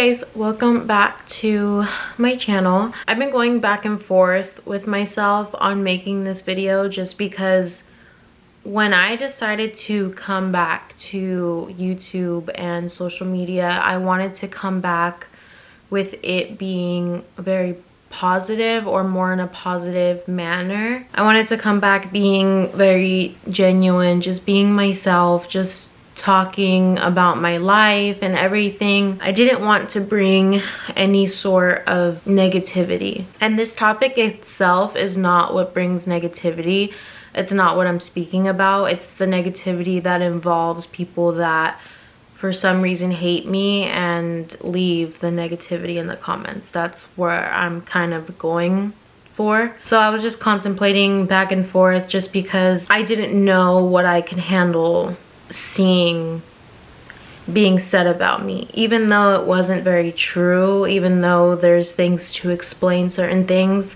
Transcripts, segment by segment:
guys, welcome back to my channel. I've been going back and forth with myself on making this video just because when I decided to come back to YouTube and social media, I wanted to come back with it being very positive, or more in a positive manner. I wanted to come back being very genuine, just being myself, just talking about my life and everything. I didn't want to bring any sort of negativity. And this topic itself is not what brings negativity. It's not what I'm speaking about. It's the negativity that involves people that for some reason hate me and leave the negativity in the comments. That's where I'm kind of going for. So I was just contemplating back and forth just because I didn't know what I could handle seeing being said about me, even though it wasn't very true, even though there's things to explain certain things.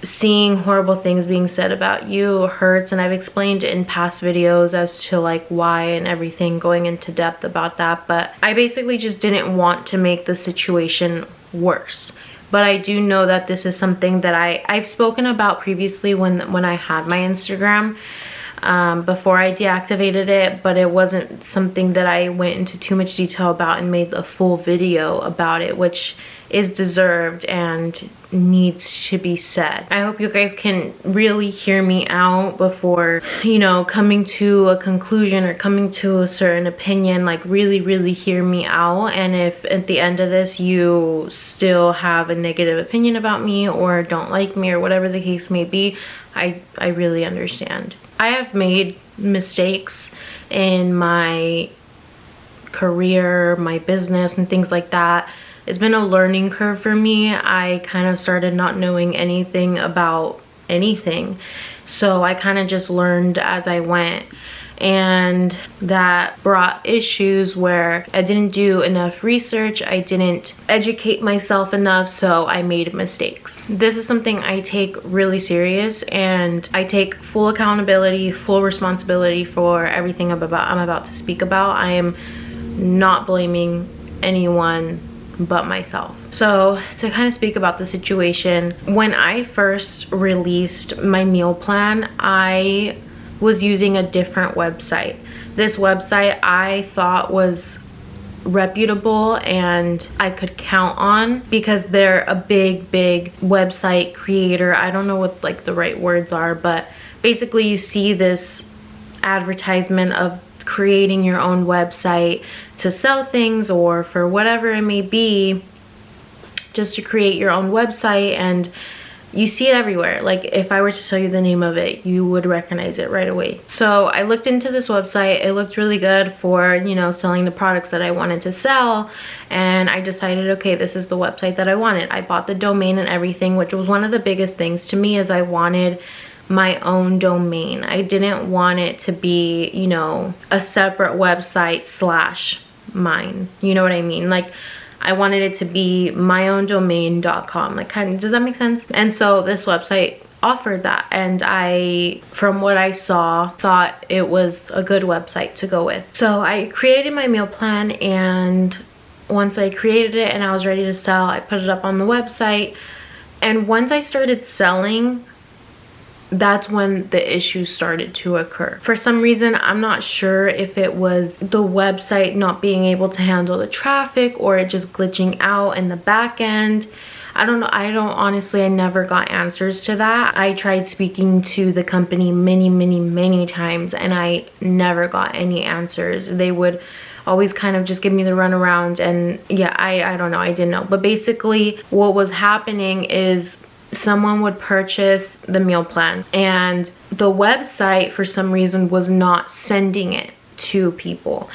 Seeing horrible things being said about you hurts, and I've explained in past videos as to like why and everything, going into depth about that, but I basically just didn't want to make the situation worse. But I do know that this is something that I've spoken about previously when I had my Instagram, before I deactivated it, but it wasn't something that I went into too much detail about and made a full video about it, which is deserved and needs to be said. I hope you guys can really hear me out before, you know, coming to a conclusion or coming to a certain opinion. Like really hear me out. And if at the end of this you still have a negative opinion about me or don't like me or whatever the case may be, I really understand. I have made mistakes in my career, my business, and things like that. It's been a learning curve for me. I kind of started not knowing anything about anything. So I kind of just learned as I went. And that brought issues where I didn't do enough research. I didn't educate myself enough, so I made mistakes. This is something I take really serious, and I take full accountability, full responsibility for everything I'm about to speak about. I am not blaming anyone but myself. So to kind of speak about the situation, when I first released my meal plan, I was using a different website. This website I thought was reputable and I could count on because they're a big website creator. I don't know what like the right words are, but basically you see this advertisement of creating your own website to sell things or for whatever it may be, just to create your own website, and you see it everywhere. Like if I were to tell you the name of it, you would recognize it right away. So I looked into this website. It looked really good for, you know, selling the products that I wanted to sell, and I decided, okay, this is the website that I wanted. I bought the domain and everything, which was one of the biggest things to me, is I wanted my own domain. I didn't want it to be, you know, a separate website slash mine. You know what I mean? Like I wanted it to be myowndomain.com. Like, kind of, does that make sense? And so this website offered that, and I, from what I saw, thought it was a good website to go with. So I created my meal plan, and once I created it and I was ready to sell, I put it up on the website. And once I started selling, that's when the issues started to occur. For some reason, I'm not sure if it was the website not being able to handle the traffic or it just glitching out in the back end. I don't know. Honestly, I never got answers to that. I tried speaking to the company many times, and I never got any answers. They would always kind of just give me the runaround, and yeah, I don't know. I didn't know. But basically what was happening is someone would purchase the meal plan and the website for some reason was not sending it to people,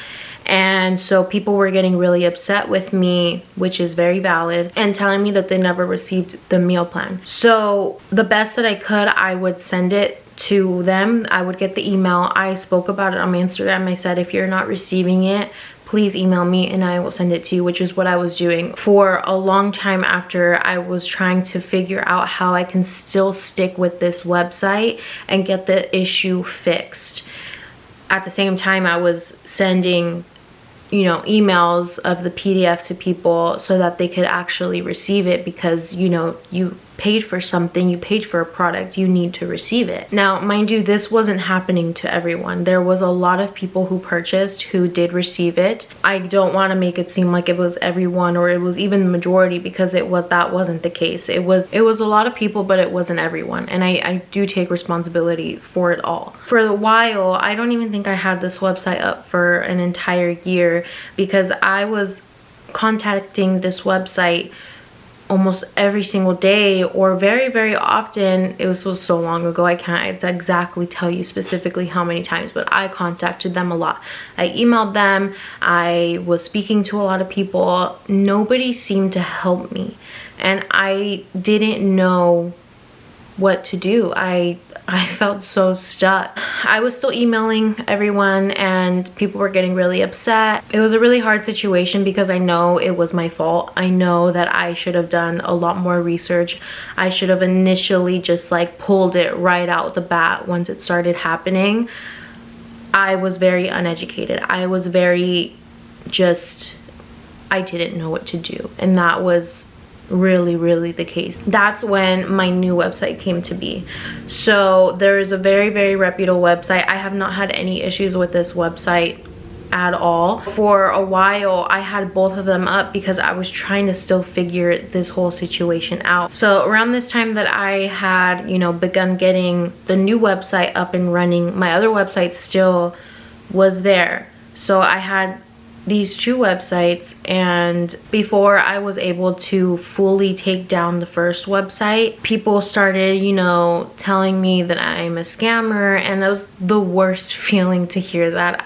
and so people were getting really upset with me, which is very valid, and telling me that they never received the meal plan. So the best that I could, I would send it to them. I would get the email. I spoke about it on my Instagram. I said, if you're not receiving it, please email me and I will send it to you, which is what I was doing for a long time after I was trying to figure out how I can still stick with this website and get the issue fixed. At the same time, I was sending you know, emails of the PDF to people so that they could actually receive it, because, you know, you paid for something, you paid for a product, you need to receive it. Now, mind you, this wasn't happening to everyone. There was a lot of people who purchased who did receive it. I don't want to make it seem like it was everyone or it was even the majority, because that wasn't the case. It was a lot of people, but it wasn't everyone, and I do take responsibility for it all. For a while, I don't even think I had this website up for an entire year, because I was contacting this website almost every single day, or very often. It was so long ago, I can't exactly tell you specifically how many times, but I contacted them a lot. I emailed them, I was speaking to a lot of people. Nobody seemed to help me, and I didn't know what to do. I felt so stuck. I was still emailing everyone and people were getting really upset. It was a really hard situation because I know it was my fault. I know that I should have done a lot more research. I should have initially just like pulled it right out the bat once it started happening. I was very uneducated. I was very I didn't know what to do, and that was really the case. That's when my new website came to be. So there is a very reputable website. I have not had any issues with this website at all. For a while I had both of them up because I was trying to still figure this whole situation out. So around this time that I had, you know, begun getting the new website up and running, my other website still was there. So I had these two websites, and before I was able to fully take down the first website, people started, you know, telling me that I'm a scammer, and that was the worst feeling to hear that.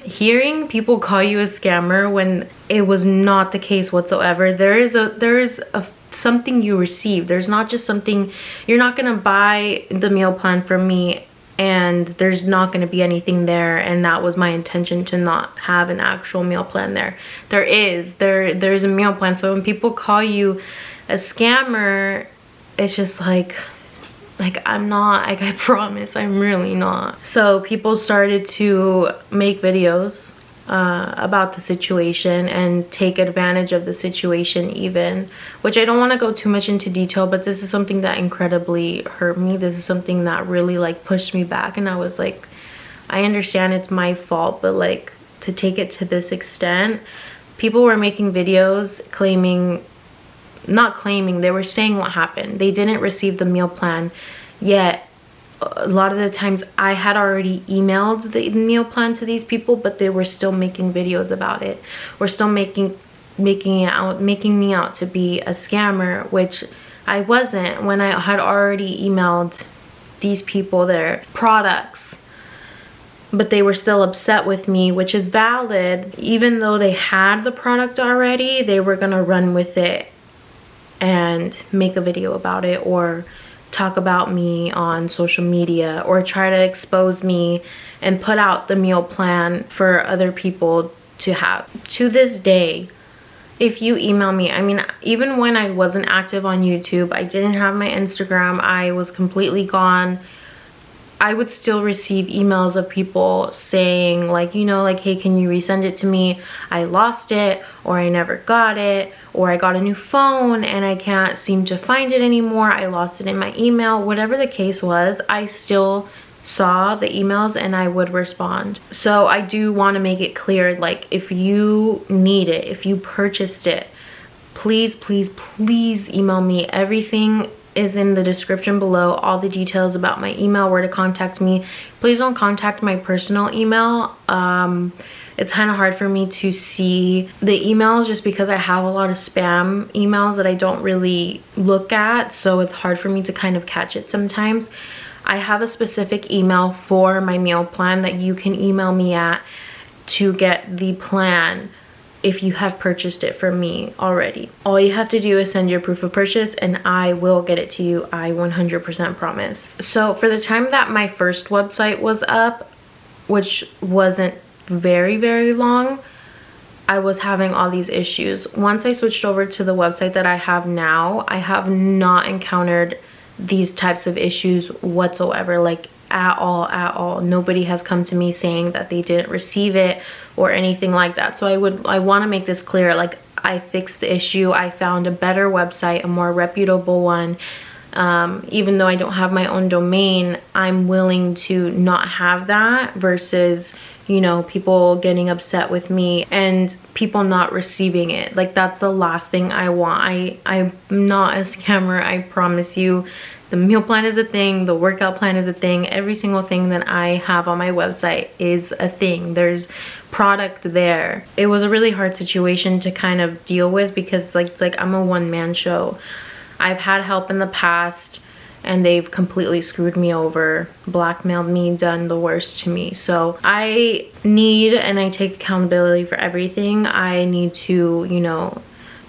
Hearing people call you a scammer when it was not the case whatsoever. There is something you receive. There's not just something. You're not gonna buy the meal plan from me and there's not going to be anything there, and that was my intention, to not have an actual meal plan there. There's a meal plan. So when people call you a scammer, it's just like I'm not, like, I promise I'm really not. So people started to make videos about the situation and take advantage of the situation even, which I don't want to go too much into detail, but this is something that incredibly hurt me. This is something that really like pushed me back, and I was like, I understand it's my fault, but like, to take it to this extent. People were making videos they were saying what happened. They didn't receive the meal plan yet. A lot of the times I had already emailed the meal plan to these people, but they were still making videos about it. Were still making me out to be a scammer, which I wasn't, when I had already emailed these people their products. But they were still upset with me, which is valid. Even though they had the product already, they were gonna run with it and make a video about it, or talk about me on social media, or try to expose me and put out the meal plan for other people to have. To this day, if you email me, I mean, even when I wasn't active on YouTube, I didn't have my Instagram, I was completely gone, I would still receive emails of people saying, like, you know, like, hey, can you resend it to me? I lost it, or I never got it, or I got a new phone and I can't seem to find it anymore. I lost it in my email. Whatever the case was, I still saw the emails and I would respond. So I do want to make it clear, like, if you need it, if you purchased it, please email me. Everything is in the description below, all the details about my email, where to contact me. Please don't contact my personal email. It's kind of hard for me to see the emails just because I have a lot of spam emails that I don't really look at, so it's hard for me to kind of catch it sometimes. I have a specific email for my meal plan that you can email me at to get the plan if you have purchased it from me already. All you have to do is send your proof of purchase and I will get it to you. I 100% promise. So for the time that my first website was up, which wasn't very long, I was having all these issues. Once I switched over to the website that I have now, I have not encountered these types of issues whatsoever. Like, at all, at all. Nobody has come to me saying that they didn't receive it or anything like that. So I want to make this clear. Like, I fixed the issue. I found a better website, a more reputable one. Even though I don't have my own domain, I'm willing to not have that versus, you know, people getting upset with me and people not receiving it. Like, that's the last thing I want. I'm not a scammer, I promise you. The meal plan is a thing, the workout plan is a thing. Every single thing that I have on my website is a thing. There's product there. It was a really hard situation to kind of deal with because it's like I'm a one-man show. I've had help in the past and they've completely screwed me over, blackmailed me, done the worst to me. So I need, and I take accountability for everything. I need to, you know,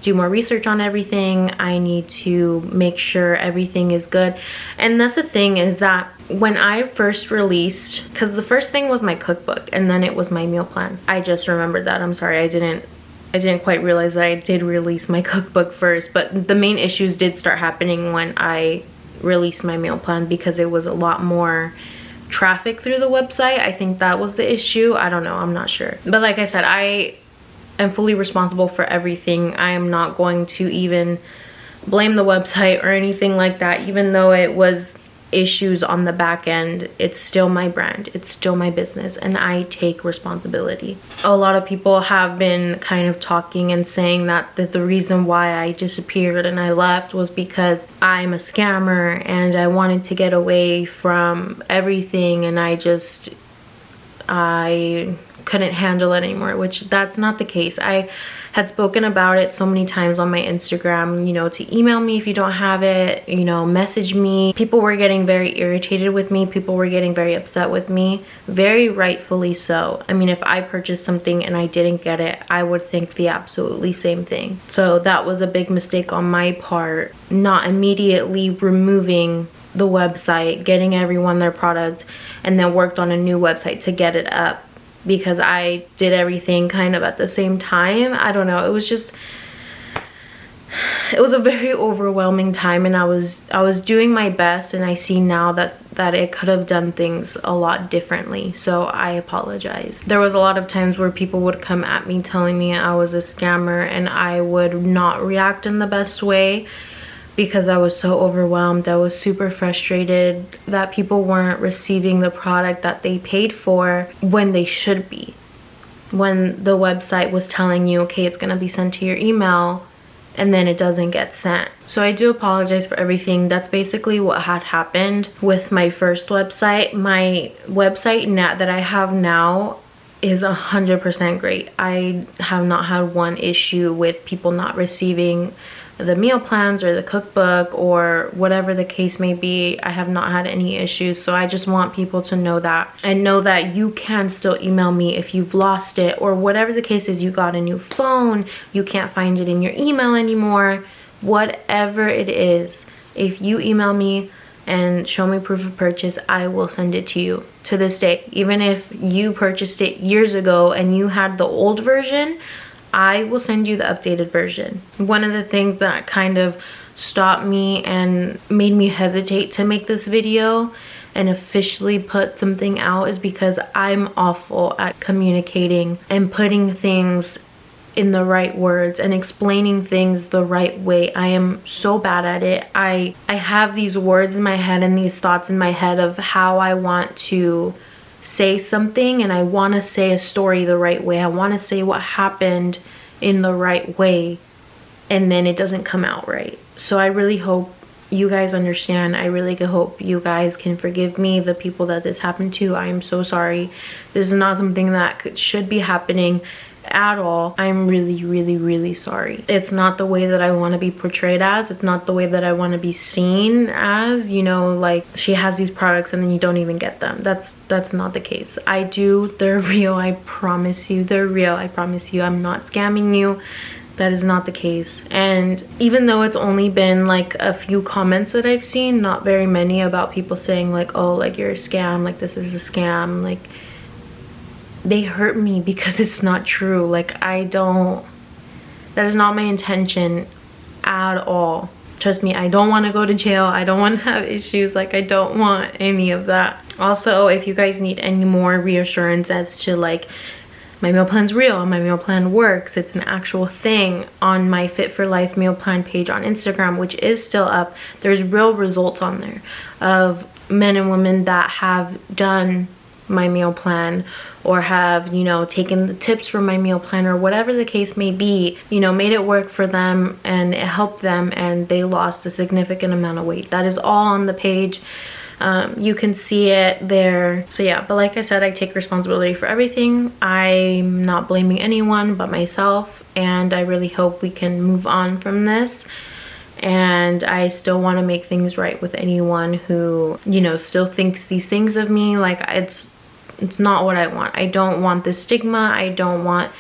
do more research on everything. I need to make sure everything is good. And that's the thing, is that when I first released, because the first thing was my cookbook and then it was my meal plan. I just remembered that. I'm sorry, I didn't quite realize that I did release my cookbook first, but the main issues did start happening when I released my meal plan because it was a lot more traffic through the website. I think that was the issue. I don't know, I'm not sure. But like I said, I am fully responsible for everything. I am not going to even blame the website or anything like that. Even though it was issues on the back end, it's still my brand, it's still my business, and I take responsibility. A lot of people have been kind of talking and saying that the reason why I disappeared and I left was because I'm a scammer and I wanted to get away from everything, and I couldn't handle it anymore, which that's not the case. I had spoken about it so many times on my Instagram, you know, to email me if you don't have it, you know, message me. People were getting very irritated with me. People were getting very upset with me, very rightfully so. I mean, if I purchased something and I didn't get it, I would think the absolutely same thing. So that was a big mistake on my part, not immediately removing the website, getting everyone their product, and then worked on a new website to get it up, because I did everything kind of at the same time. I don't know, it was a very overwhelming time, and I was doing my best, and I see now that it could have done things a lot differently. So I apologize. There was a lot of times where people would come at me telling me I was a scammer, and I would not react in the best way because I was so overwhelmed. I was super frustrated that people weren't receiving the product that they paid for when they should be. When the website was telling you, okay, it's gonna be sent to your email, and then it doesn't get sent. So I do apologize for everything. That's basically what had happened with my first website. My website that I have now is 100% great. I have not had one issue with people not receiving the meal plans or the cookbook or whatever the case may be. I have not had any issues. So I just want people to know that, and know that you can still email me if you've lost it, or whatever the case is. You got a new phone, you can't find it in your email anymore, whatever it is. If you email me and show me proof of purchase, I will send it to you to this day. Even if you purchased it years ago and you had the old version, I will send you the updated version. One of the things that kind of stopped me and made me hesitate to make this video and officially put something out is because I'm awful at communicating and putting things in the right words and explaining things the right way. I am so bad at it. I have these words in my head and these thoughts in my head of how I want to say something, and I want to say a story the right way. I want to say what happened in the right way, and then it doesn't come out right. So I really hope you guys understand. I really hope you guys can forgive me, the people that this happened to. I am so sorry. This is not something that should be happening at all. I'm really sorry. It's not the way that I want to be portrayed as. It's not the way that I want to be seen as, you know, like she has these products and then you don't even get them. That's not the case. They're real. I promise you, they're real. I promise you, I'm not scamming you. That is not the case. And even though it's only been like a few comments that I've seen, not very many, about people saying like, oh, like you're a scam, like this is a scam, like they hurt me because it's not true. Like that is not my intention at all. Trust me, I don't want to go to jail. I don't want to have issues. Like I don't want any of that. Also, if you guys need any more reassurance as to like my meal plan's real, my meal plan works, it's an actual thing, on my Fit for Life meal plan page on Instagram, which is still up, there's real results on there of men and women that have done my meal plan or have, you know, taken the tips from my meal plan or whatever the case may be, you know, made it work for them and it helped them and they lost a significant amount of weight. That is all on the page. You can see it there. So yeah, but like I said, I take responsibility for everything. I'm not blaming anyone but myself, and I really hope we can move on from this. And I still want to make things right with anyone who, you know, still thinks these things of me. Like, it's not what I want. I don't want this stigma. I don't want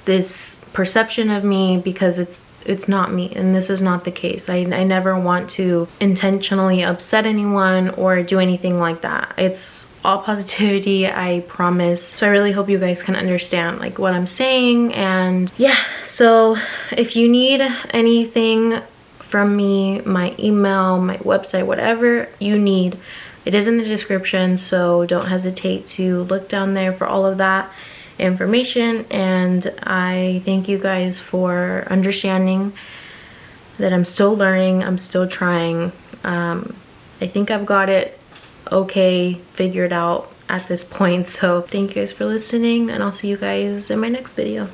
this perception of me, because it's not me, and this is not the case. I never want to intentionally upset anyone or do anything like that. It's all positivity, I promise. So I really hope you guys can understand like what I'm saying. And yeah, so if you need anything from me, my email, my website, whatever you need, it is in the description, so don't hesitate to look down there for all of that information. And I thank you guys for understanding that I'm still learning, I'm still trying. I think I've got it okay figured out at this point. So thank you guys for listening, and I'll see you guys in my next video.